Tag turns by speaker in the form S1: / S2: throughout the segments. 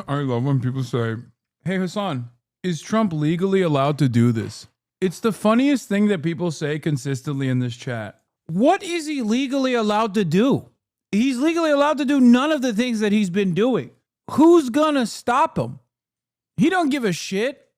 S1: I love when people say, hey, Hasan, is Trump legally allowed to do this? It's the funniest thing that people say consistently in this chat. What is he legally allowed to do? He's legally allowed to do none of the things that he's been doing. Who's gonna stop him? He don't give a shit.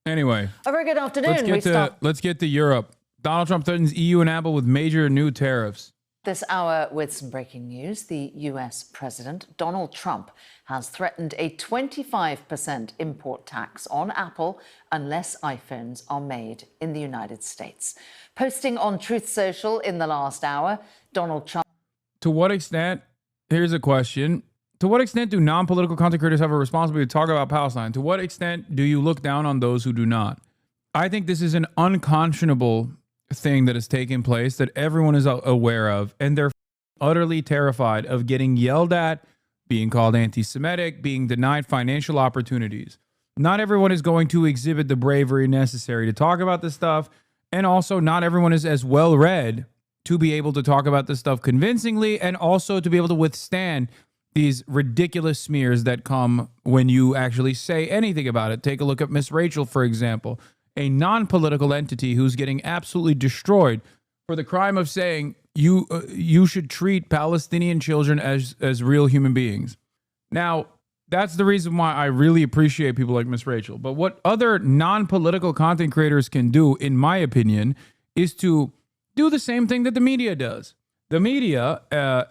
S1: Anyway,
S2: a very good afternoon.
S1: Let's get to Europe. Donald Trump threatens EU and Apple with major new tariffs.
S2: This hour with some breaking news. The US President Donald Trump has threatened a 25% import tax on Apple unless iPhones are made in the United States. Posting on Truth Social in the last hour, Donald Trump...
S1: To what extent, here's a question, to what extent do non-political content creators have a responsibility to talk about Palestine? To what extent do you look down on those who do not? I think this is an unconscionable thing that has taken place that everyone is aware of, and they're utterly terrified of getting yelled at, being called anti-Semitic, being denied financial opportunities. Not everyone is going to exhibit the bravery necessary to talk about this stuff, and also not everyone is as well read to be able to talk about this stuff convincingly, and also to be able to withstand these ridiculous smears that come when you actually say anything about it. Take a look at Miss Rachel, for example, a non-political entity who's getting absolutely destroyed for the crime of saying you should treat Palestinian children as real human beings. Now, that's the reason why I really appreciate people like Miss Rachel. But what other non-political content creators can do, in my opinion, is to do the same thing that the media does. The media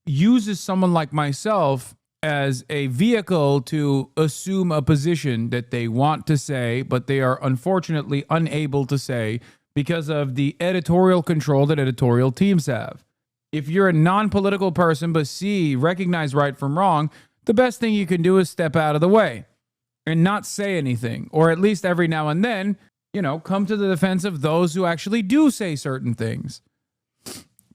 S1: uses someone like myself as a vehicle to assume a position that they want to say, but they are unfortunately unable to say because of the editorial control that editorial teams have. If you're a non-political person but recognize right from wrong, the best thing you can do is step out of the way and not say anything, or at least every now and then, come to the defense of those who actually do say certain things.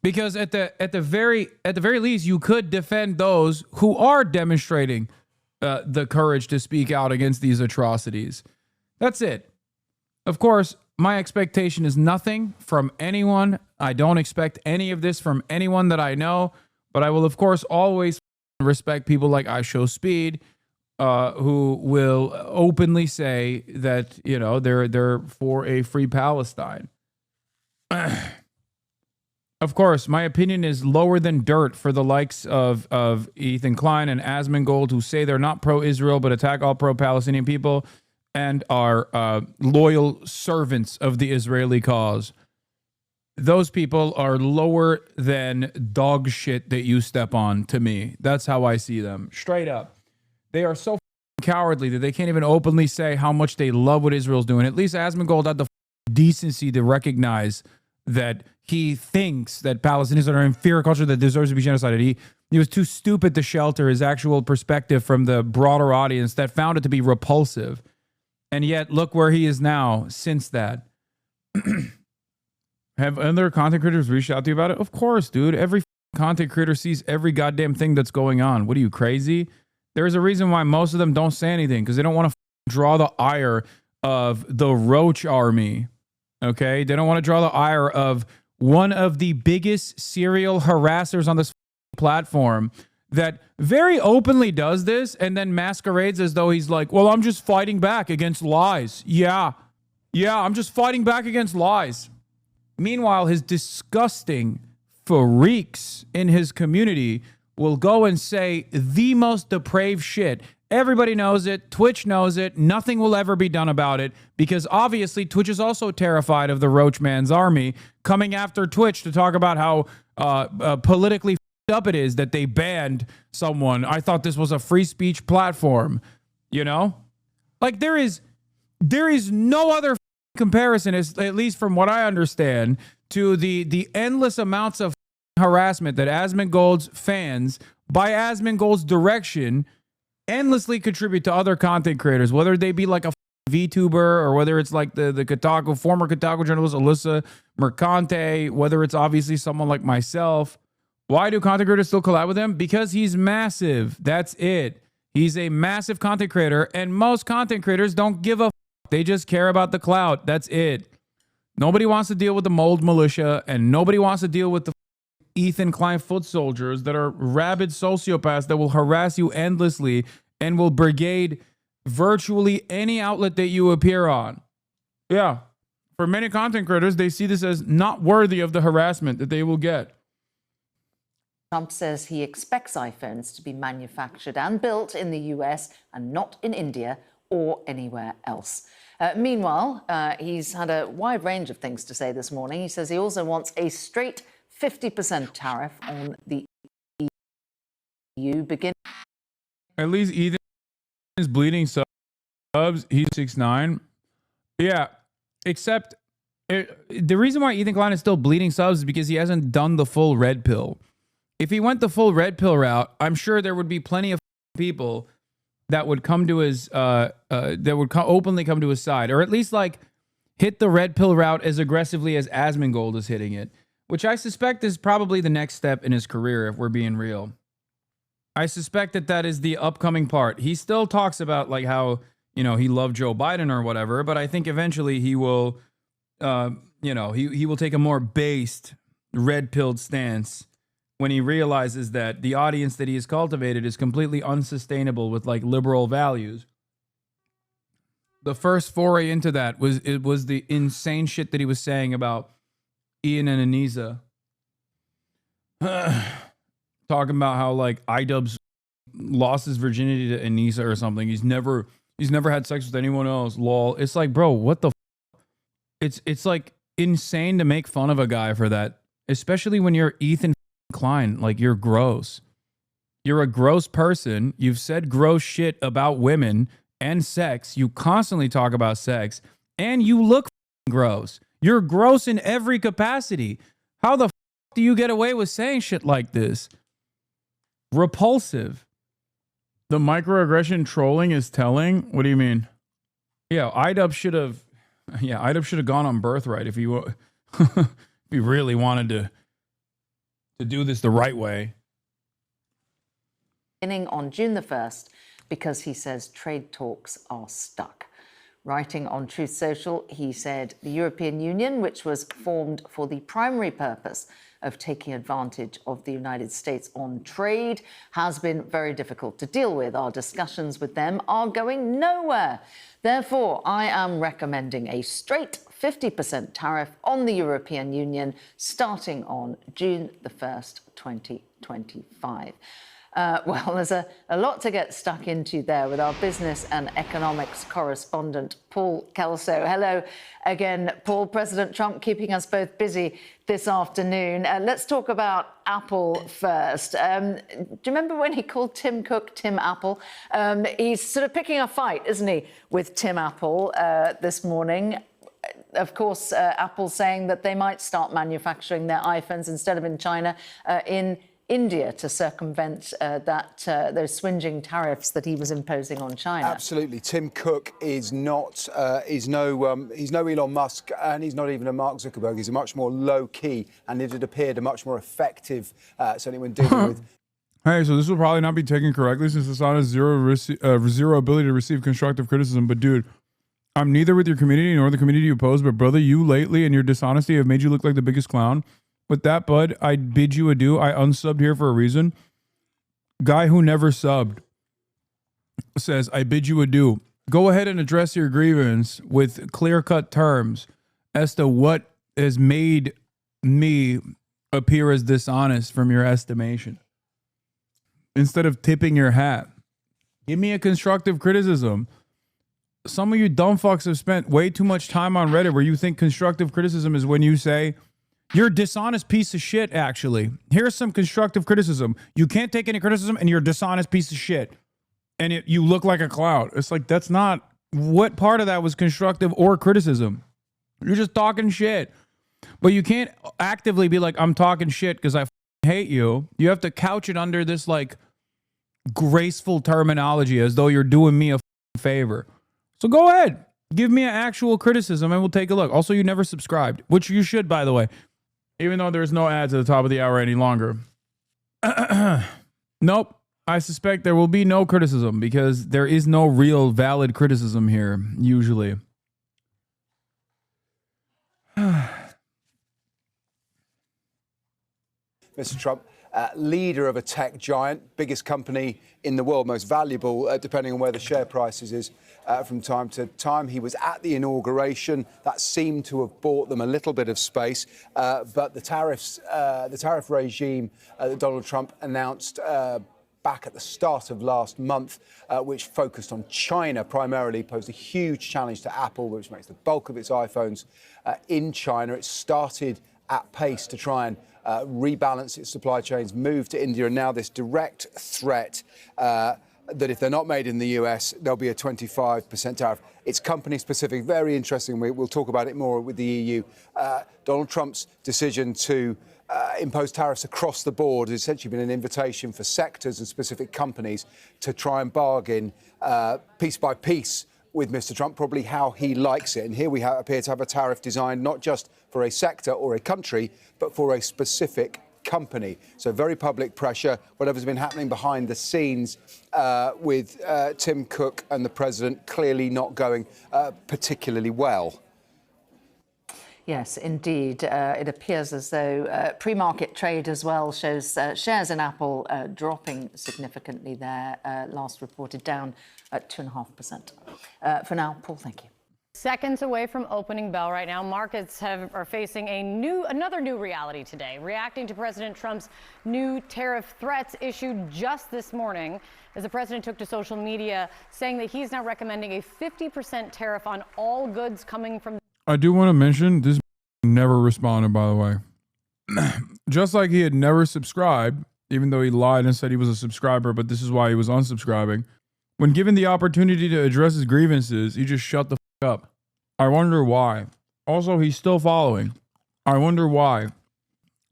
S1: Because at the very least, you could defend those who are demonstrating the courage to speak out against these atrocities. That's it. Of course, my expectation is nothing from anyone. I don't expect any of this from anyone that I know. But I will, of course, always respect people like I Show Speed, who will openly say that they're for a free Palestine. Of course, my opinion is lower than dirt for the likes of Ethan Klein and Asmongold, who say they're not pro-Israel but attack all pro-Palestinian people and are loyal servants of the Israeli cause. Those people are lower than dog shit that you step on to me. That's how I see them. Straight up. They are so cowardly that they can't even openly say how much they love what Israel's doing. At least Asmongold had the decency to recognize that he thinks that Palestinians are an inferior culture that deserves to be genocided. He was too stupid to shelter his actual perspective from the broader audience that found it to be repulsive. And yet, look where he is now since that. Have other content creators reached out to you about it? Of course, dude. Every content creator sees every goddamn thing that's going on. What are you, crazy? There's a reason why most of them don't say anything, because they don't want to draw the ire of the Roach Army. Okay? They don't want to draw the ire of one of the biggest serial harassers on this platform that very openly does this and then masquerades as though he's like, well, I'm just fighting back against lies. Yeah, I'm just fighting back against lies. Meanwhile, his disgusting freaks in his community will go and say the most depraved shit. Everybody knows it. Twitch knows it. Nothing will ever be done about it because obviously Twitch is also terrified of the Roachman's army coming after Twitch to talk about how politically up it is that they banned someone. I thought this was a free speech platform, Like there is no other comparison, at least from what I understand, to the endless amounts of harassment that Asmongold's fans, by Asmongold's direction, endlessly contribute to other content creators, whether they be like a VTuber or whether it's like the Kotaku, former Kotaku journalist Alyssa Mercante, whether it's obviously someone like myself. Why do content creators still collab with him? Because he's massive. That's it. He's a massive content creator, and most content creators don't give a f. They just care about the clout. That's it. Nobody wants to deal with the mold militia, and nobody wants to deal with the Ethan Klein foot soldiers that are rabid sociopaths that will harass you endlessly and will brigade virtually any outlet that you appear on. Yeah. For many content creators, they see this as not worthy of the harassment that they will get.
S2: Trump says he expects iPhones to be manufactured and built in the US and not in India or anywhere else. Meanwhile, he's had a wide range of things to say this morning. He says he also wants a straight 50% tariff on the EU beginning.
S1: At least Ethan is bleeding subs. He's 6'9". Yeah, except the reason why Ethan Klein is still bleeding subs is because he hasn't done the full red pill. If he went the full red pill route, I'm sure there would be plenty of people that would come to his openly come to his side, or at least like hit the red pill route as aggressively as Asmongold is hitting it, which I suspect is probably the next step in his career, if we're being real. I suspect that is the upcoming part. He still talks about like how, you know, he loved Joe Biden or whatever, but I think eventually he will, he will take a more based red-pilled stance when he realizes that the audience that he has cultivated is completely unsustainable with like liberal values. The first foray into that was the insane shit that he was saying about Ian and Anisa. Talking about how like iDubbbz lost his virginity to Anisa or something. He's never had sex with anyone else. Lol. It's like, bro, what the it's like insane to make fun of a guy for that, especially when you're Ethan Klein. Like, you're gross. You're a gross person. You've said gross shit about women and sex. You constantly talk about sex, and you look gross. You're gross in every capacity. How the do you get away with saying shit like this? Repulsive. The microaggression trolling is telling. What do you mean? Yeah, iDubbbz should have gone on Birthright if he if he really wanted to do this the right way.
S2: Beginning on June the 1st, because he says trade talks are stuck. Writing on Truth Social, he said the European Union, which was formed for the primary purpose of taking advantage of the United States on trade, has been very difficult to deal with. Our discussions with them are going nowhere. Therefore, I am recommending a straight 50% tariff on the European Union starting on June the 1st, 2025. Well, there's a lot to get stuck into there with our business and economics correspondent, Paul Kelso. Hello again, Paul. President Trump keeping us both busy this afternoon. Let's talk about Apple first. Do you remember when he called Tim Cook Tim Apple? He's sort of picking a fight, isn't he, with Tim Apple this morning. Of course, Apple saying that they might start manufacturing their iPhones instead of in China, in India, to circumvent those swinging tariffs that he was imposing on China.
S3: Absolutely. Tim Cook is not, he's no Elon Musk, and he's not even a Mark Zuckerberg. He's a much more low-key, and it had appeared a much more effective, certainly when dealing with.
S1: Hey, so this will probably not be taken correctly since Hasan has zero ability to receive constructive criticism. But dude, I'm neither with your community nor the community you oppose. But brother, you lately and your dishonesty have made you look like the biggest clown. With that, bud, I bid you adieu. I unsubbed here for a reason. Guy who never subbed says, I bid you adieu. Go ahead and address your grievance with clear-cut terms as to what has made me appear as dishonest from your estimation. Instead of tipping your hat, give me a constructive criticism. Some of you dumb fucks have spent way too much time on Reddit where you think constructive criticism is when you say, you're a dishonest piece of shit, actually. Here's some constructive criticism. You can't take any criticism, and you're a dishonest piece of shit. And you look like a clown. It's like, that's not... What part of that was constructive or criticism? You're just talking shit. But you can't actively be like, I'm talking shit because I hate you. You have to couch it under this, like, graceful terminology as though you're doing me a favor. So go ahead. Give me an actual criticism, and we'll take a look. Also, you never subscribed, which you should, by the way. Even though there's no ads at the top of the hour any longer. Nope. I suspect there will be no criticism because there is no real valid criticism here, usually.
S3: Mr. Trump, leader of a tech giant, biggest company in the world, most valuable, depending on where the share prices is from time to time. He was at the inauguration. That seemed to have bought them a little bit of space. But the tariff regime that Donald Trump announced back at the start of last month, which focused on China primarily, posed a huge challenge to Apple, which makes the bulk of its iPhones in China. It started at pace to try and rebalance its supply chains, move to India, and now this direct threat that if they're not made in the US, there'll be a 25% tariff. It's company specific, very interesting. We'll talk about it more with the EU. Donald Trump's decision to impose tariffs across the board has essentially been an invitation for sectors and specific companies to try and bargain piece by piece with Mr. Trump, probably how he likes it. And here we appear to have a tariff designed not just for a sector or a country, but for a specific company. So very public pressure, whatever's been happening behind the scenes with Tim Cook and the president clearly not going particularly well.
S2: Yes, indeed. It appears as though pre-market trade as well shows shares in Apple dropping significantly there, last reported down at 2.5%. For now, Paul, thank you.
S4: Seconds away from opening bell right now, markets are facing another new reality today, reacting to President Trump's new tariff threats issued just this morning, as the president took to social media saying that he's now recommending a 50% tariff on all goods coming from.
S1: I do want to mention this never responded, by the way. Just like he had never subscribed, even though he lied and said he was a subscriber, but this is why he was unsubscribing. When given the opportunity to address his grievances, he just shut the f up. I wonder why. Also, he's still following. I wonder why.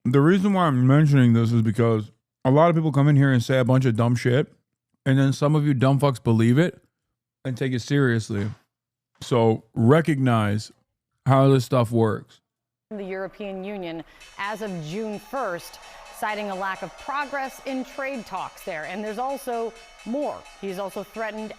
S1: The reason why I'm mentioning this is because a lot of people come in here and say a bunch of dumb shit, and then some of you dumb fucks believe it and take it seriously. So recognize how this stuff works.
S4: The European Union as of June 1st, citing a lack of progress in trade talks there. And there's also more. He's also threatening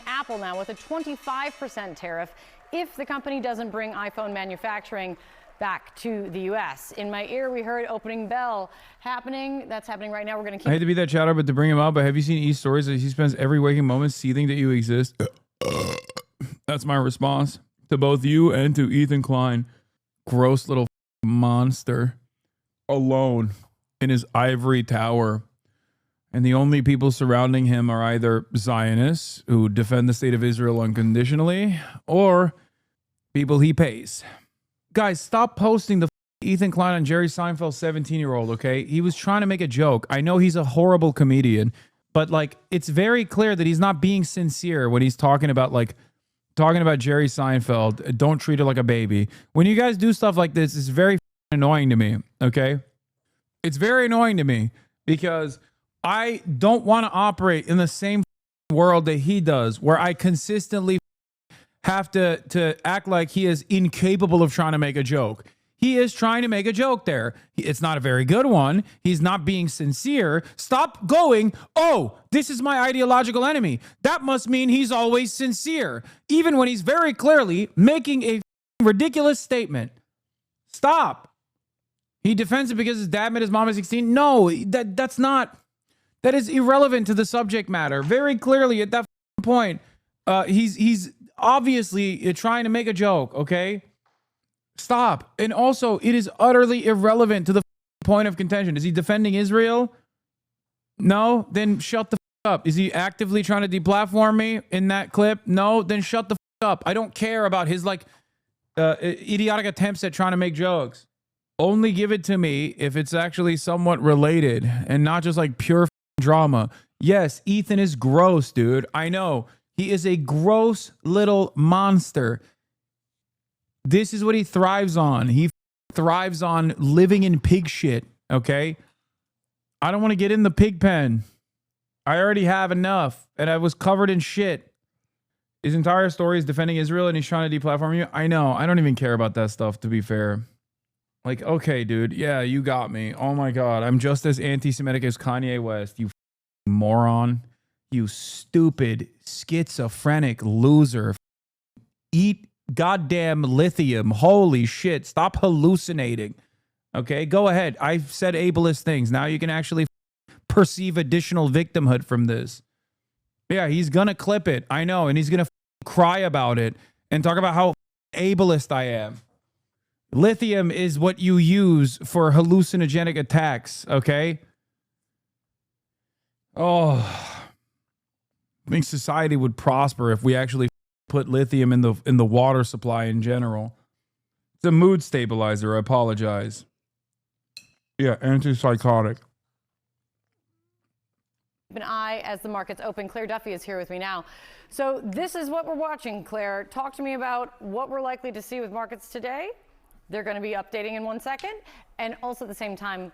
S4: Apple now with a 25% tariff if the company doesn't bring iPhone manufacturing back to the U.S. In my ear, we heard opening bell happening. That's happening right now. We're going to keep.
S1: I hate to be that chatter, but to bring him up, but have you seen E's stories that he spends every waking moment seething that you exist? That's my response to both you and to Ethan Klein. Gross little monster alone in his ivory tower. And the only people surrounding him are either Zionists who defend the state of Israel unconditionally or people he pays. Guys, stop posting the Ethan Klein on Jerry Seinfeld's 17-year-old, okay? He was trying to make a joke. I know he's a horrible comedian, but like it's very clear that he's not being sincere when he's talking about Jerry Seinfeld. Don't treat her like a baby. When you guys do stuff like this, it's very annoying to me, okay? It's very annoying to me because I don't want to operate in the same world that he does, where I consistently have to act like he is incapable of trying to make a joke. He is trying to make a joke there. It's not a very good one. He's not being sincere. Stop going, oh, this is my ideological enemy. That must mean he's always sincere, even when he's very clearly making a ridiculous statement. Stop. He defends it because his dad met his mom at 16. No, that's not. That is irrelevant to the subject matter. Very clearly at that point, he's obviously trying to make a joke, okay? Stop. And also, it is utterly irrelevant to the point of contention. Is he defending Israel? No? Then shut the up. Is he actively trying to deplatform me in that clip? No? Then shut the up. I don't care about his idiotic attempts at trying to make jokes. Only give it to me if it's actually somewhat related and not just like pure drama. Yes, Ethan is gross, dude. I know. He is a gross little monster. This is what he thrives on. He thrives on living in pig shit, okay? I don't want to get in the pig pen. I already have enough, and I was covered in shit. His entire story is defending Israel, and he's trying to deplatform you. I know. I don't even care about that stuff, to be fair. Like, okay, dude. Yeah, you got me. Oh, my God. I'm just as anti-Semitic as Kanye West, you moron. You stupid, schizophrenic loser. Eat goddamn lithium. Holy shit. Stop hallucinating. Okay, go ahead. I've said ableist things. Now you can actually perceive additional victimhood from this. Yeah, he's going to clip it. I know. And he's going to cry about it and talk about how ableist I am. Lithium is what you use for hallucinogenic attacks. Okay. Oh, I think society would prosper if we actually put lithium in the water supply in general. It's a mood stabilizer. I apologize. Yeah, antipsychotic.
S4: Keep an eye as the markets open. Claire Duffy is here with me now. So this is what we're watching, Claire. Talk to me about what we're likely to see with markets today. They're going to be updating in 1 second, and also at the same time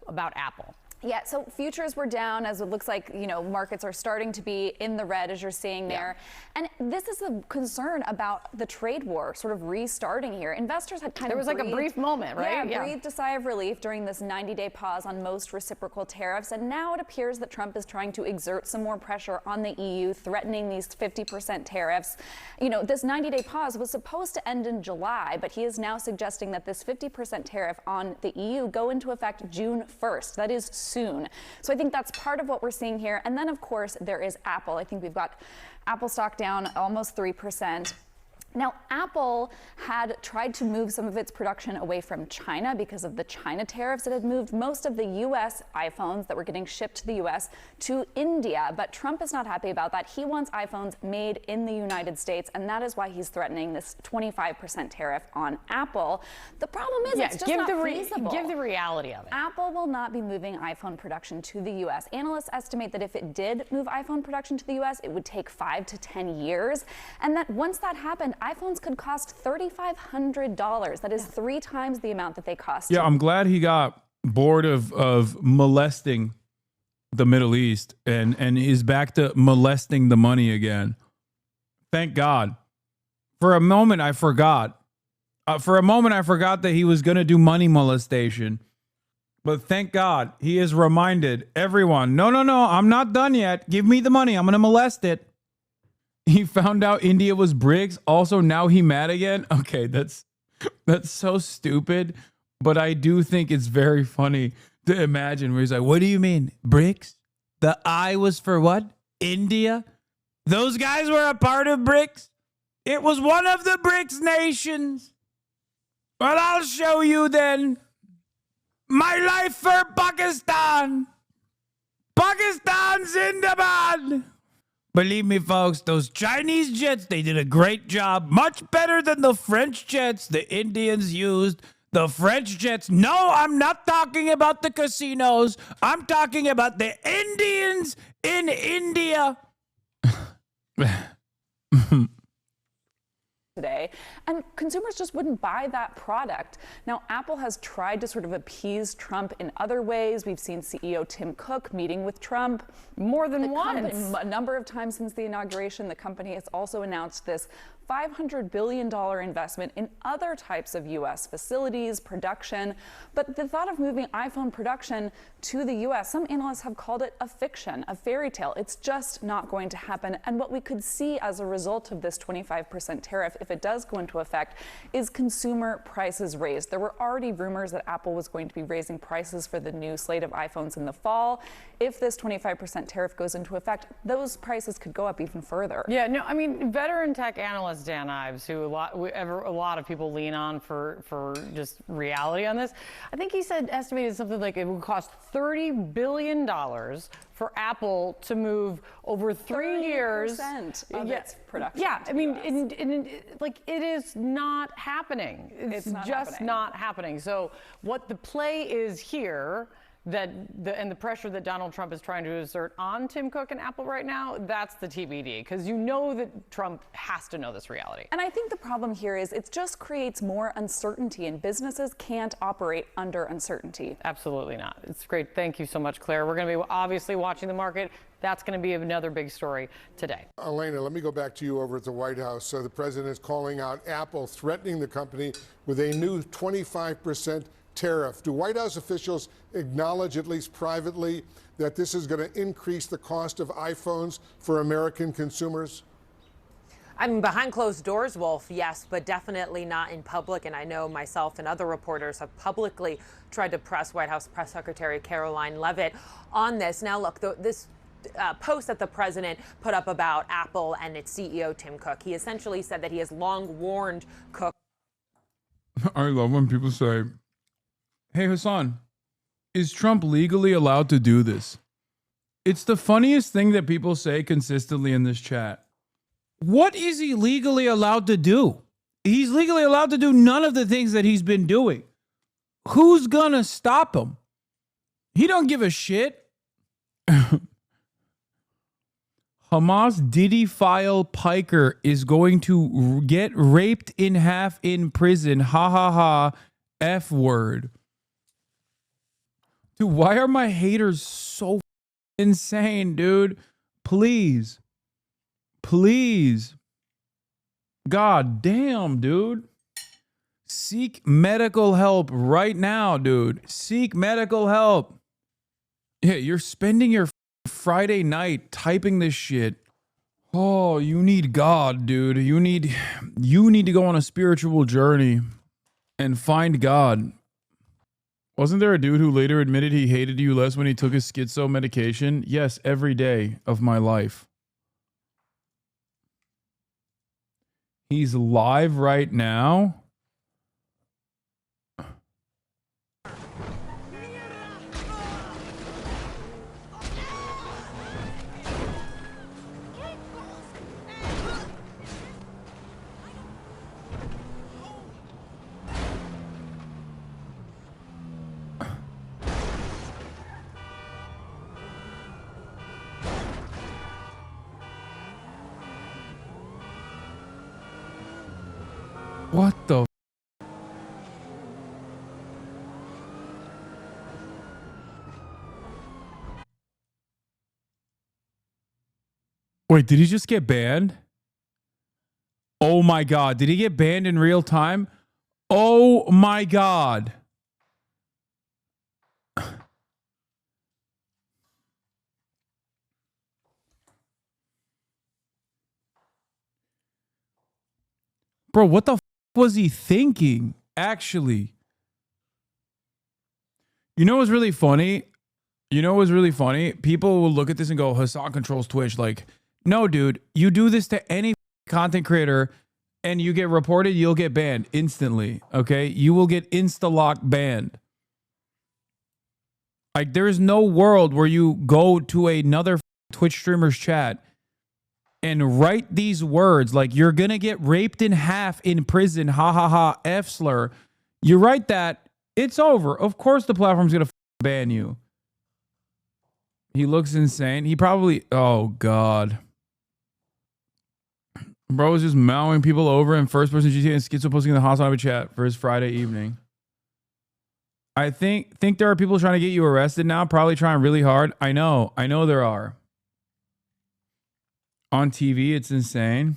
S4: about Apple.
S5: Yeah, so futures were down as it looks like, markets are starting to be in the red as you're seeing there. And this is a concern about the trade war sort of restarting here. Investors had
S4: There was like a brief moment, right?
S5: Yeah, breathed a sigh of relief during this 90-day pause on most reciprocal tariffs. And now it appears that Trump is trying to exert some more pressure on the EU, threatening these 50% tariffs. This 90-day pause was supposed to end in July, but he is now suggesting that this 50% tariff on the EU go into effect June 1st. That is soon. So I think that's part of what we're seeing here. And then, of course, there is Apple. I think we've got Apple stock down almost 3%. Now, Apple had tried to move some of its production away from China because of the China tariffs. It had moved most of the U.S. iPhones that were getting shipped to the U.S. to India, but Trump is not happy about that. He wants iPhones made in the United States, and that is why he's threatening this 25% tariff on Apple. The problem is it's just not feasible.
S4: Give the reality of it.
S5: Apple will not be moving iPhone production to the U.S. Analysts estimate that if it did move iPhone production to the U.S., it would take 5 to 10 years, and that once that happened, iPhones could cost $3,500. That is 3 times the amount that they cost.
S1: Yeah, I'm glad he got bored of molesting the Middle East and is back to molesting the money again. Thank God. For a moment, I forgot. That he was going to do money molestation. But thank God he has reminded everyone, no, I'm not done yet. Give me the money. I'm going to molest it. He found out India was BRICS. Also, now he mad again. Okay, that's so stupid. But I do think it's very funny to imagine where he's like, what do you mean? BRICS? The I was for what? India? Those guys were a part of BRICS? It was one of the BRICS nations. Well, I'll show you then. My life for Pakistan. Pakistan Zindabad. Believe me, folks, those Chinese jets, they did a great job. Much better than the French jets the Indians used. The French jets. No, I'm not talking about the casinos. I'm talking about the Indians in India.
S5: Today, and consumers just wouldn't buy that product. Now, Apple has tried to sort of appease Trump in other ways. We've seen CEO Tim Cook meeting with Trump
S4: more than once.
S5: A number of times since the inauguration. The company has also announced this $500 billion investment in other types of U.S. facilities, production. But the thought of moving iPhone production to the U.S., some analysts have called it a fiction, a fairy tale. It's just not going to happen. And what we could see as a result of this 25% tariff, if it does go into effect, is consumer prices raised. There were already rumors that Apple was going to be raising prices for the new slate of iPhones in the fall. If this 25% tariff goes into effect, those prices could go up even further.
S4: Yeah, no, I mean, veteran tech analyst Dan Ives, who a lot of people lean on for just reality on this, I think he estimated something like it would cost $30 billion for Apple to move over 3 years.
S5: 30% of its production.
S4: Yeah, I mean, it is not happening. It's just not happening. So what the play is here, and the pressure that Donald Trump is trying to exert on Tim Cook and Apple right now, that's the TBD, because you know that Trump has to know this reality.
S5: And I think the problem here is it just creates more uncertainty, and businesses can't operate under uncertainty.
S4: Absolutely not. It's great. Thank you so much, Claire. We're going to be obviously watching the market. That's going to be another big story today.
S6: Elena, let me go back to you over at the White House. So the president is calling out Apple, threatening the company with a new 25% tariff. Do White House officials acknowledge, at least privately, that this is going to increase the cost of iPhones for American consumers?
S7: I mean, behind closed doors, Wolf, yes, but definitely not in public. And I know myself and other reporters have publicly tried to press White House Press Secretary Caroline Leavitt on this. Now, look, this post that the president put up about Apple and its CEO, Tim Cook, he essentially said that he has long warned Cook.
S1: I love when people say, hey, Hasan, is Trump legally allowed to do this? It's the funniest thing that people say consistently in this chat. What is he legally allowed to do? He's legally allowed to do none of the things that he's been doing. Who's gonna stop him? He don't give a shit. Hamas Diddy file Piker is going to get raped in half in prison. Ha ha ha. F word. Dude, why are my haters so insane, dude? Please. Please. God damn, dude. Seek medical help right now, dude. Seek medical help. Yeah, you're spending your Friday night typing this shit. Oh, you need God, dude. You need to go on a spiritual journey and find God. Wasn't there a dude who later admitted he hated you less when he took his schizo medication? Yes, every day of my life. He's live right now. What the? Wait, did he just get banned? Oh my God. Did he get banned in real time? Oh my God. Bro, what the was he thinking, actually? You know what's really funny? People will look at this and go, Hasan controls Twitch. Like, no, dude, you do this to any content creator and you get reported, you'll get banned instantly, okay? You will get insta-lock banned. Like, there is no world where you go to another Twitch streamer's chat and write these words like you're gonna get raped in half in prison, ha ha ha, F slur. You write that, it's over. Of course the platform's gonna ban you. He looks insane. He probably, oh God. Bro is just mowing people over in first person GTA and schizo posting in the Hasanabi chat for his Friday evening. I think there are people trying to get you arrested now, probably trying really hard. I know there are. On TV, it's insane.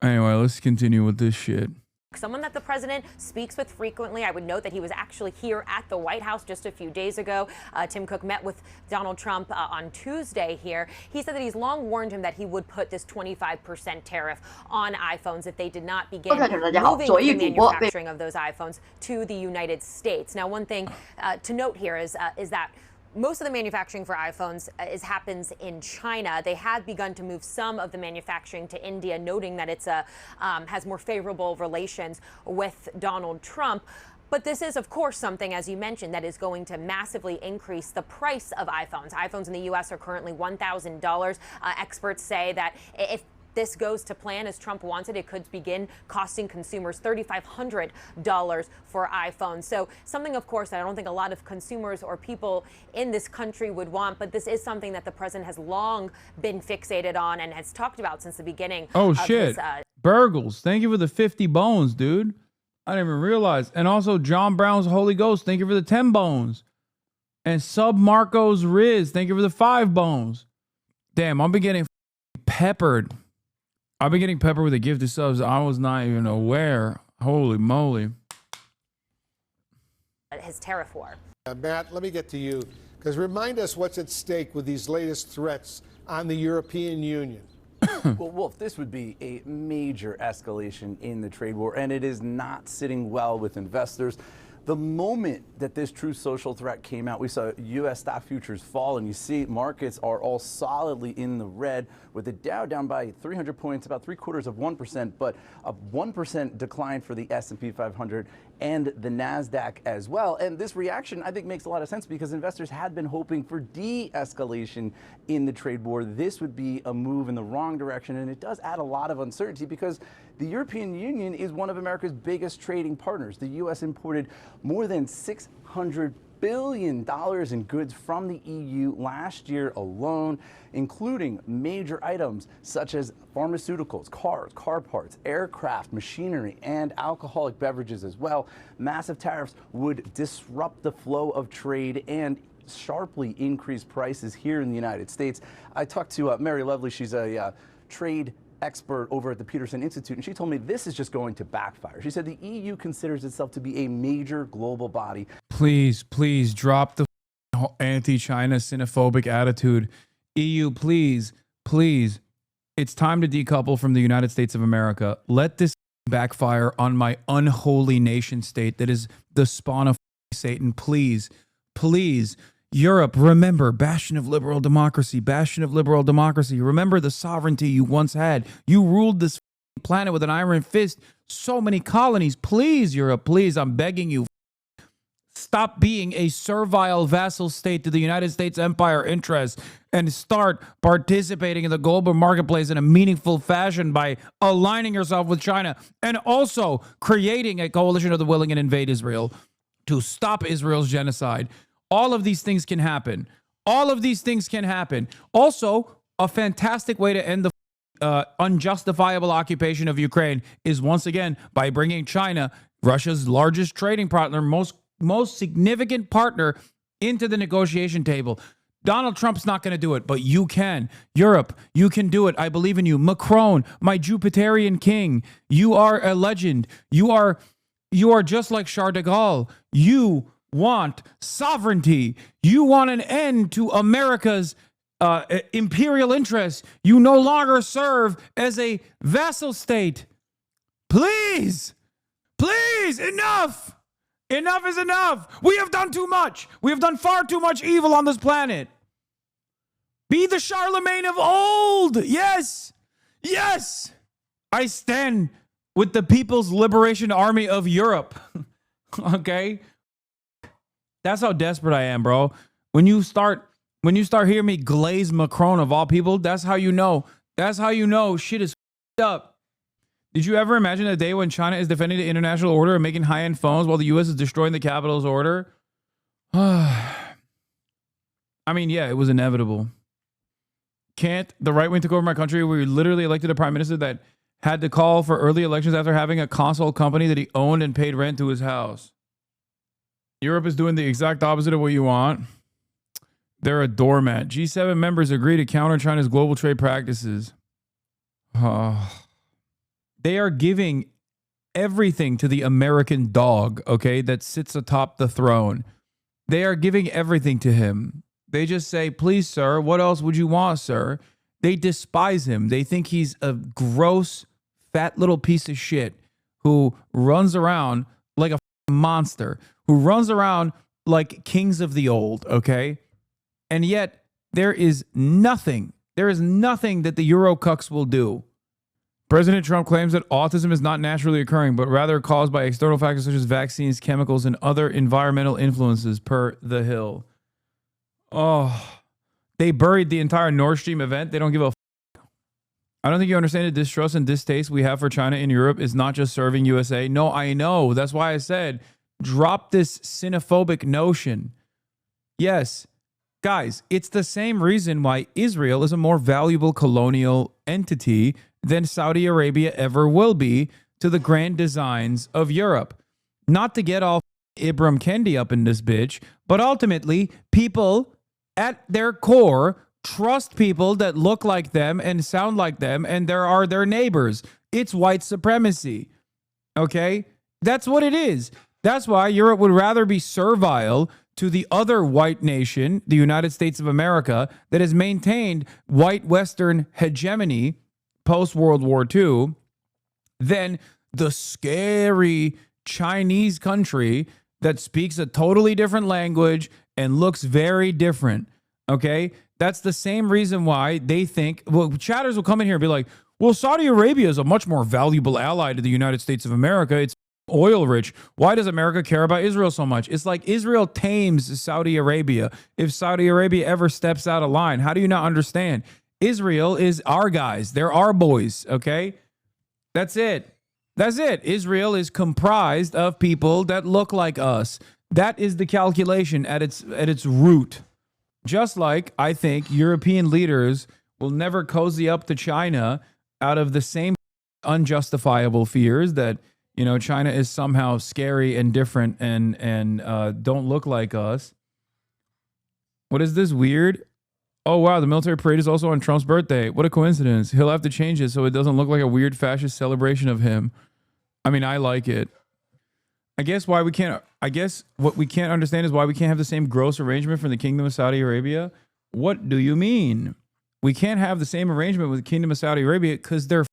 S1: Anyway, let's continue with this shit.
S7: Someone that the president speaks with frequently. I would note that he was actually here at the White House just a few days ago. Tim Cook met with Donald Trump on Tuesday here. He said that he's long warned him that he would put this 25% tariff on iPhones if they did not begin moving the manufacturing of those iPhones to the United States. Now, one thing to note here is that most of the manufacturing for iPhones happens in China. They have begun to move some of the manufacturing to India, noting that it's has more favorable relations with Donald Trump. But this is, of course, something, as you mentioned, that is going to massively increase the price of iPhones. iPhones in the U.S. are currently $1,000. Experts say that if this goes to plan as Trump wants it, it could begin costing consumers $3,500 for iPhones. So something, of course, that I don't think a lot of consumers or people in this country would want, but this is something that the president has long been fixated on and has talked about since the beginning.
S1: Oh, shit. Burgles, thank you for the 50 bones, dude. I didn't even realize. And also John Brown's Holy Ghost, thank you for the 10 bones. And Sub Marcos Riz, thank you for the 5 bones. Damn, I've been getting peppered. I've been getting peppered with a gift of subs. I was not even aware. Holy moly.
S7: His tariff war.
S6: Matt, let me get to you, because remind us what's at stake with these latest threats on the European Union.
S8: Well, Wolf, this would be a major escalation in the trade war, and it is not sitting well with investors. The moment that this true social threat came out, we saw U.S. stock futures fall, and you see markets are all solidly in the red, with the Dow down by 300 points, about 0.75%, but a 1% decline for the S&P 500 and the NASDAQ as well. And this reaction, I think, makes a lot of sense because investors had been hoping for de-escalation in the trade war. This would be a move in the wrong direction, and it does add a lot of uncertainty because the European Union is one of America's biggest trading partners. The U.S. imported more than $600 billion in goods from the EU last year alone, including major items such as pharmaceuticals, cars, car parts, aircraft, machinery, and alcoholic beverages as well. Massive tariffs would disrupt the flow of trade and sharply increase prices here in the United States. I talked to Mary Lovely. She's a trade expert over at the Peterson Institute, and she told me this is just going to backfire. She said the EU considers itself to be a major global body.
S1: Please, please drop the anti-China xenophobic attitude. EU, please, please. It's time to decouple from the United States of America. Let this backfire on my unholy nation state that is the spawn of Satan. Please, please. Europe, remember, bastion of liberal democracy, bastion of liberal democracy. Remember the sovereignty you once had. You ruled this planet with an iron fist. So many colonies. Please, Europe, please, I'm begging you. Stop being a servile vassal state to the United States empire interests and start participating in the global marketplace in a meaningful fashion by aligning yourself with China and also creating a coalition of the willing and invade Israel to stop Israel's genocide. All of these things can happen. All of these things can happen. Also, a fantastic way to end the unjustifiable occupation of Ukraine is once again by bringing China, Russia's largest trading partner, most significant partner, into the negotiation table. Donald Trump's not going to do it, but you can. Europe, you can do it. I believe in you. Macron, my Jupiterian king, you are a legend. You are just like Charles de Gaulle. You want sovereignty. You want an end to America's imperial interests. You no longer serve as a vassal state. Please, please, enough. Enough is enough. We have done too much. We have done far too much evil on this planet. Be the Charlemagne of old. Yes. Yes. I stand with the People's Liberation Army of Europe. Okay? That's how desperate I am, bro. When you start hearing me glaze Macron of all people, that's how you know. That's how you know shit is up. Did you ever imagine a day when China is defending the international order and making high-end phones while the U.S. is destroying the capital's order? I mean, yeah, it was inevitable. Can't the right wing took over my country? We literally elected a prime minister that had to call for early elections after having a console company that he owned and paid rent to his house. Europe is doing the exact opposite of what you want. They're a doormat. G7 members agree to counter China's global trade practices. They are giving everything to the American dog, okay, that sits atop the throne. They are giving everything to him. They just say, please, sir, what else would you want, sir? They despise him. They think he's a gross, fat little piece of shit who runs around like a monster, who runs around like kings of the old, okay? And yet there is nothing that the Eurocucks will do. President Trump claims that autism is not naturally occurring, but rather caused by external factors such as vaccines, chemicals, and other environmental influences, per The Hill. Oh, they buried the entire Nord Stream event. They don't give a I don't think you understand the distrust and distaste we have for China in Europe is not just serving USA. No, I know. That's why I said, drop this xenophobic notion. Yes, guys, it's the same reason why Israel is a more valuable colonial entity than Saudi Arabia ever will be to the grand designs of Europe. Not to get all Ibram Kendi up in this bitch, but ultimately, people at their core trust people that look like them and sound like them, and there are their neighbors. It's white supremacy. Okay? That's what it is. That's why Europe would rather be servile to the other white nation, the United States of America, that has maintained white Western hegemony post-World War II, then the scary Chinese country that speaks a totally different language and looks very different, okay? That's the same reason why they think, well, chatters will come in here and be like, well, Saudi Arabia is a much more valuable ally to the United States of America. It's oil rich. Why does America care about Israel so much? It's like Israel tames Saudi Arabia. If Saudi Arabia ever steps out of line, how do you not understand? Israel is our guys. They're our boys, okay? That's it. That's it. Israel is comprised of people that look like us. That is the calculation at its root. Just like I think European leaders will never cozy up to China out of the same unjustifiable fears that, you know, China is somehow scary and different and don't look like us. What is this weird? Oh, wow, the military parade is also on Trump's birthday. What a coincidence. He'll have to change it so it doesn't look like a weird fascist celebration of him. I mean, I like it. I guess what we can't understand is why we can't have the same gross arrangement from the Kingdom of Saudi Arabia. What do you mean? We can't have the same arrangement with the Kingdom of Saudi Arabia because they're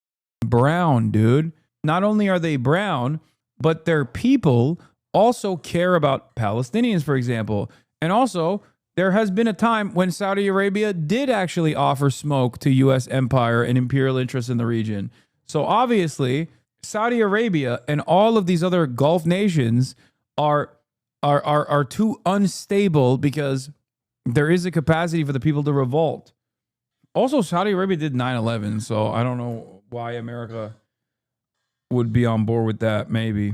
S1: brown, dude. Not only are they brown, but their people also care about Palestinians, for example. And also, there has been a time when Saudi Arabia did actually offer smoke to U.S. empire and imperial interests in the region. So obviously, Saudi Arabia and all of these other Gulf nations are too unstable because there is a capacity for the people to revolt. Also, Saudi Arabia did 9/11, so I don't know why America would be on board with that, maybe.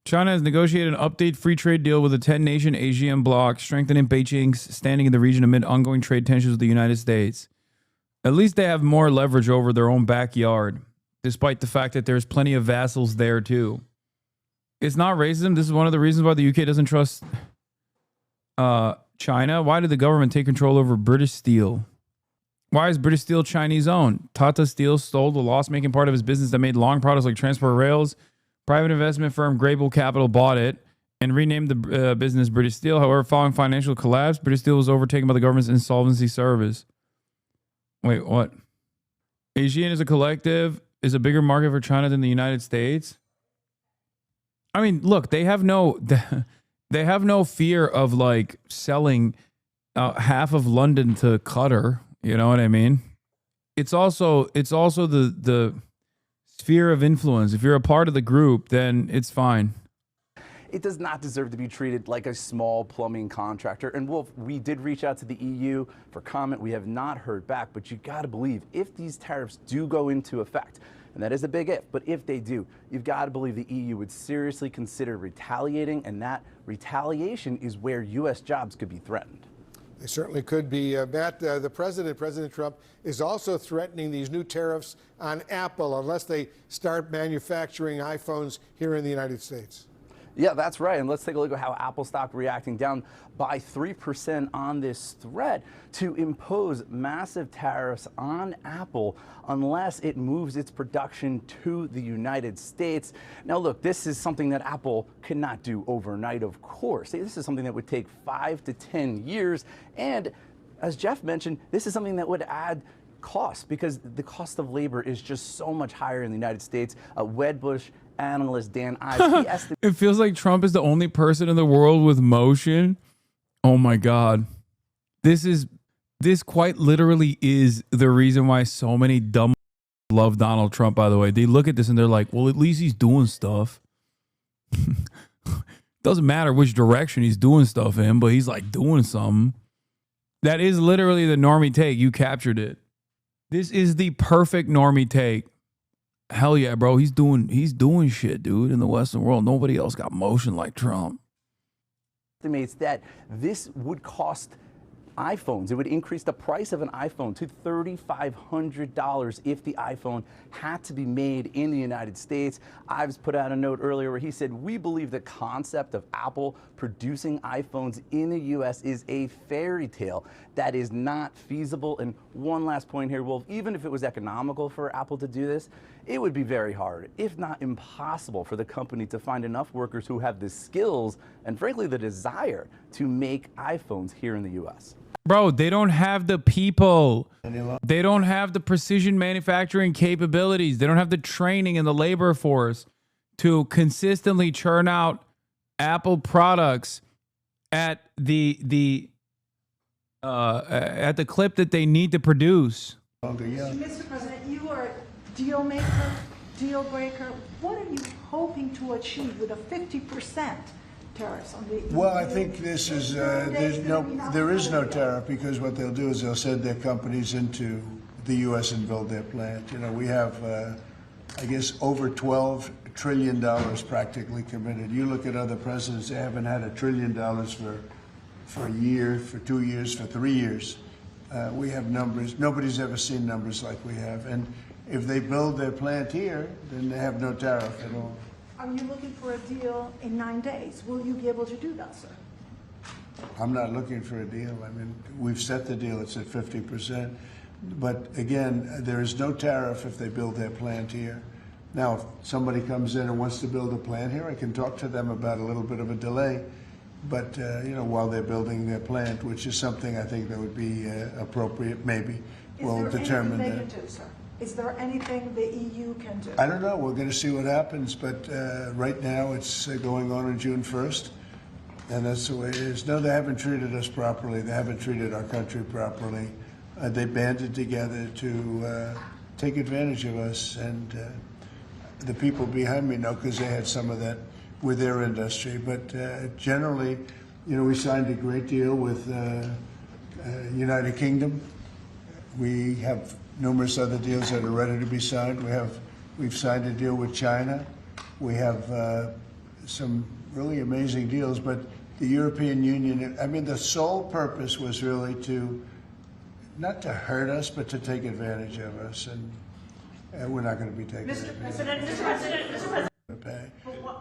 S1: China has negotiated an updated free trade deal with a 10-nation Asian bloc, strengthening Beijing's standing in the region amid ongoing trade tensions with the United States. At least they have more leverage over their own backyard, despite the fact that there's plenty of vassals there too. It's not racism. This is one of the reasons why the UK doesn't trust China. Why did the government take control over British Steel? Why is British Steel Chinese owned? Tata Steel stole the loss-making part of his business that made long products like transport rails. Private investment firm Grable Capital bought it and renamed the business British Steel. However, following financial collapse, British Steel was overtaken by the government's insolvency service. Wait, what? ASEAN as a collective is a bigger market for China than the United States? I mean, look, they have no fear of like selling half of London to Qatar. You know what I mean? It's also the sphere of influence. If you're a part of the group, then it's fine.
S8: It does not deserve to be treated like a small plumbing contractor. And Wolf, we did reach out to the EU for comment. We have not heard back, but you got to believe if these tariffs do go into effect, and that is a big if, but if they do, you've got to believe the EU would seriously consider retaliating, and that retaliation is where U.S. jobs could be threatened.
S6: They certainly could be. Matt, President Trump, is also threatening these new tariffs on Apple unless they start manufacturing iPhones here in the United States.
S8: Yeah, that's right. And let's take a look at how Apple stock reacting, down by 3% on this threat to impose massive tariffs on Apple unless it moves its production to the United States. Now, look, this is something that Apple cannot do overnight, of course. This is something that would take 5 to 10 years. And as Jeff mentioned, this is something that would add costs because the cost of labor is just so much higher in the United States. Wedbush analyst Dan Ives,
S1: it feels like Trump is the only person in the world with motion. Oh my God. This quite literally is the reason why so many dumb love Donald Trump, by the way. They look at this and they're like, well, at least he's doing stuff. Doesn't matter which direction he's doing stuff in, but he's like doing something. That is literally the normie take. You captured it. This is the perfect normie take. Hell yeah, bro. He's doing shit, dude, in the Western world. Nobody else got motion like Trump.
S8: Estimates that this would cost iPhones. It would increase the price of an iPhone to $3,500 if the iPhone had to be made in the United States. Ives put out a note earlier where he said, we believe the concept of Apple producing iPhones in the U.S. is a fairy tale that is not feasible. And one last point here, Wolf, even if it was economical for Apple to do this, it would be very hard, if not impossible, for the company to find enough workers who have the skills and frankly the desire to make iPhones here in the US.
S1: Bro, they don't have the people. They don't have the precision manufacturing capabilities. They don't have the training and the labor force to consistently churn out Apple products at the clip that they need to produce.
S9: Mr. President, you are a deal maker, deal breaker. What are you hoping to achieve with a 50% tariffs on the?
S10: Well, I think this is there is no tariff, because what they'll do is they'll send their companies into the U.S. and build their plant. You know, we have I guess over $12 trillion practically committed. You look at other presidents; they haven't had $1 trillion for a year, for 2 years, for 3 years. We have numbers. Nobody's ever seen numbers like we have. And if they build their plant here, then they have no tariff at all.
S9: Are you looking for a deal in 9 days? Will you be able to do that, sir?
S10: I'm not looking for a deal. I mean, we've set the deal. It's at 50%. But again, there is no tariff if they build their plant here. Now, if somebody comes in and wants to build a plant here, I can talk to them about a little bit of a delay. But, you know, while they're building their plant, which is something I think that would be appropriate, maybe we'll determine that.
S9: Is there anything they can do, sir? Is there anything the EU can do?
S10: I don't know. We're going to see what happens. But right now it's going on June 1st. And that's the way it is. No, they haven't treated us properly. They haven't treated our country properly. They banded together to take advantage of us. And the people behind me know, because they had some of that with their industry. But generally, you know, we signed a great deal with United Kingdom. We have numerous other deals that are ready to be signed. We've signed a deal with China. We have some really amazing deals. But the European Union, I mean, the sole purpose was really not to hurt us, but to take advantage of us. And we're not going to be taking advantage.
S11: Mr. President. But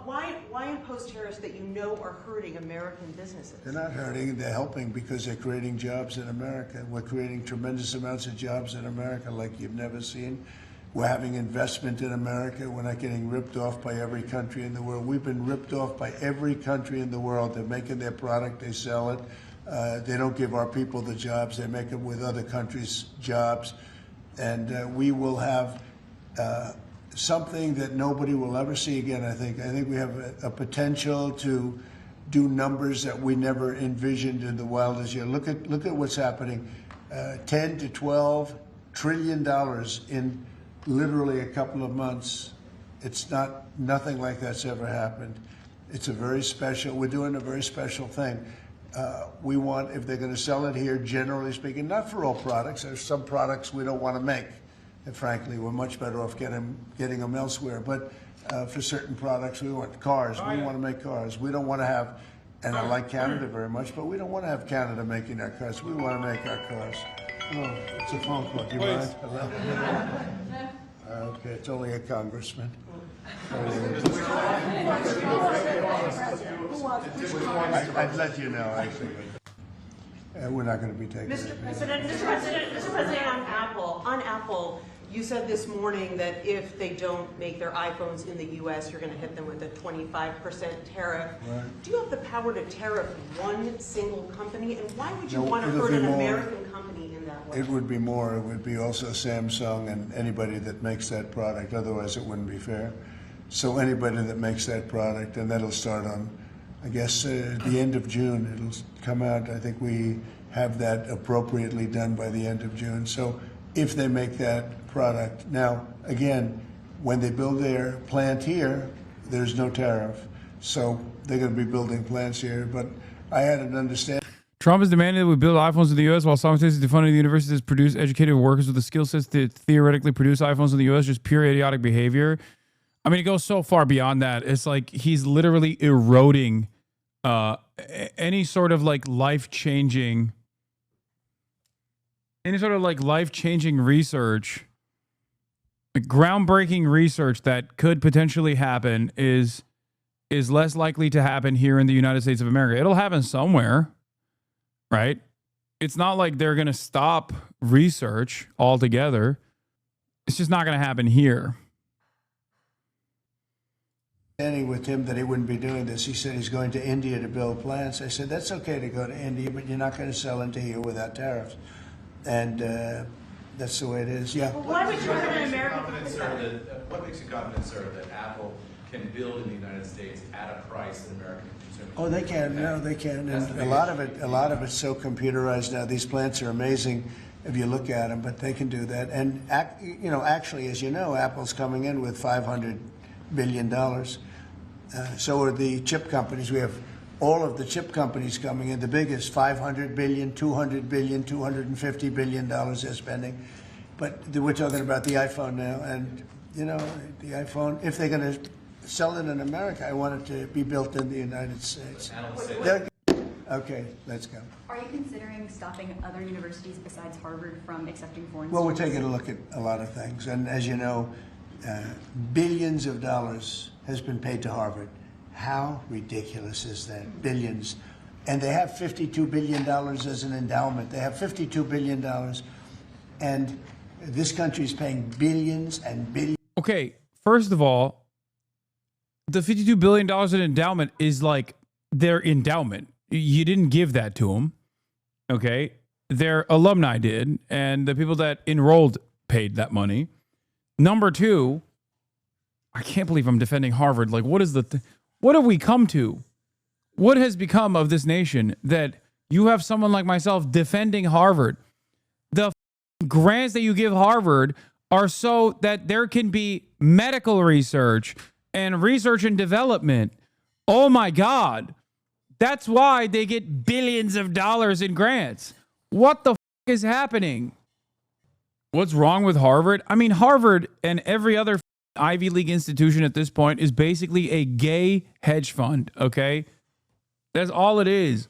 S11: why impose tariffs that you know are hurting American businesses?
S10: They're not hurting, they're helping, because they're creating jobs in America. We're creating tremendous amounts of jobs in America like you've never seen. We're having investment in America. We're not getting ripped off by every country in the world. We've been ripped off by every country in the world. They're making their product, they sell it. They don't give our people the jobs, they make them with other countries' jobs. And we will have something that nobody will ever see again, I think. I think we have a potential to do numbers that we never envisioned in the wildest year. Look at what's happening. 10 to 12 trillion dollars in literally a couple of months. It's nothing like that's ever happened. It's we're doing a very special thing. We want, if they're going to sell it here, generally speaking, not for all products. There's some products we don't want to make. And frankly, we're much better off getting them elsewhere. But for certain products, we want cars. We want to make cars. We don't want to have, and I like Canada very much, but we don't want to have Canada making our cars. We want to make our cars. Oh, it's a phone call. Do you mind? Hello? Okay, it's only a congressman. I'd let you know, actually. We're not going to be taking
S11: Mr. President, on Apple, you said this morning that if they don't make their iPhones in the U.S., you're going to hit them with a 25% tariff. Right. Do you have the power to tariff one single company? And why would you want to hurt an American company in that way?
S10: It would be more. It would be also Samsung and anybody that makes that product. Otherwise, it wouldn't be fair. So anybody that makes that product, and that'll start on, I guess, at the end of June. It'll come out. I think we have that appropriately done by the end of June. So if they make that product. Now, again, when they build their plant here, there's no tariff. So they're going to be building plants here. But I had an understanding.
S1: Trump has demanded that we build iPhones in the U.S. while simultaneously defunding the universities to produce educated workers with the skill sets to theoretically produce iPhones in the U.S. Just pure idiotic behavior. I mean, it goes so far beyond that. It's like he's literally eroding any sort of like life-changing research, like groundbreaking research that could potentially happen is less likely to happen here in the United States of America. It'll happen somewhere, right? It's not like they're going to stop research altogether. It's just not going to happen here.
S10: Standing with him that he wouldn't be doing this. He said he's going to India to build plants. I said, that's okay to go to India, but you're not going to sell into here without tariffs. And that's the way it is. Yeah.
S11: Well, why would you have an American?
S12: What makes you confident, sir, that Apple can build in the United States at a price that American consumers?
S10: Oh, they can. No, they can. And a lot of it's so computerized now. These plants are amazing if you look at them, but they can do that. And actually, as you know, Apple's coming in with $500 billion. So are the chip companies. We have all of the chip companies coming in. The biggest, $500 billion, $200 billion, $250 billion they're spending. But we're talking about the iPhone now, and the iPhone. If they're going to sell it in America, I want it to be built in the United States. Okay, let's go.
S13: Are you considering stopping other universities besides Harvard from accepting foreign
S10: Well, we're
S13: students?
S10: taking a look at a lot of things, and as you know, billions of dollars has been paid to Harvard. How ridiculous is that? Billions. And they have $52 billion as an endowment. They have $52 billion, and this country is paying billions and billions.
S1: Okay, first of all, the $52 billion in endowment is like their endowment. You didn't give that to them, okay? Their alumni did, and the people that enrolled paid that money. Number two, I can't believe I'm defending Harvard. Like, what is what have we come to? What has become of this nation that you have someone like myself defending Harvard? The grants that you give Harvard are so that there can be medical research and research and development. Oh my God. That's why they get billions of dollars in grants. What the is happening? What's wrong with Harvard? I mean, Harvard and every other Ivy League institution at this point is basically a gay hedge fund, okay? That's all it is.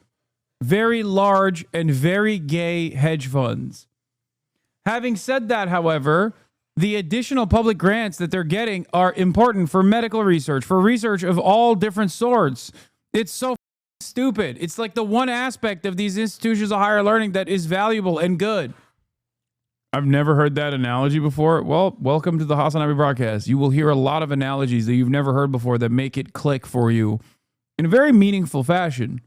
S1: Very large and very gay hedge funds. Having said that, however, the additional public grants that they're getting are important for medical research, for research of all different sorts. It's so stupid. It's like the one aspect of these institutions of higher learning that is valuable and good. I've never heard that analogy before. Well, welcome to the Hasanabi broadcast. You will hear a lot of analogies that you've never heard before that make it click for you in a very meaningful fashion.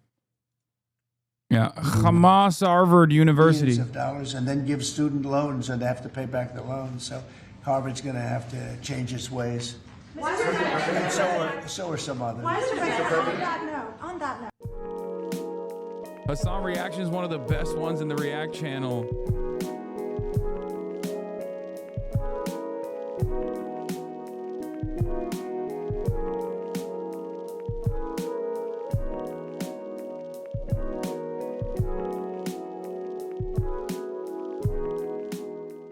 S1: Yeah, Hamas Harvard University.
S10: Billions of dollars, and then give student loans, and they have to pay back the loans. So Harvard's going to have to change its ways. And so are some others.
S9: On that note.
S1: Hasan Reactions is one of the best ones in the React channel.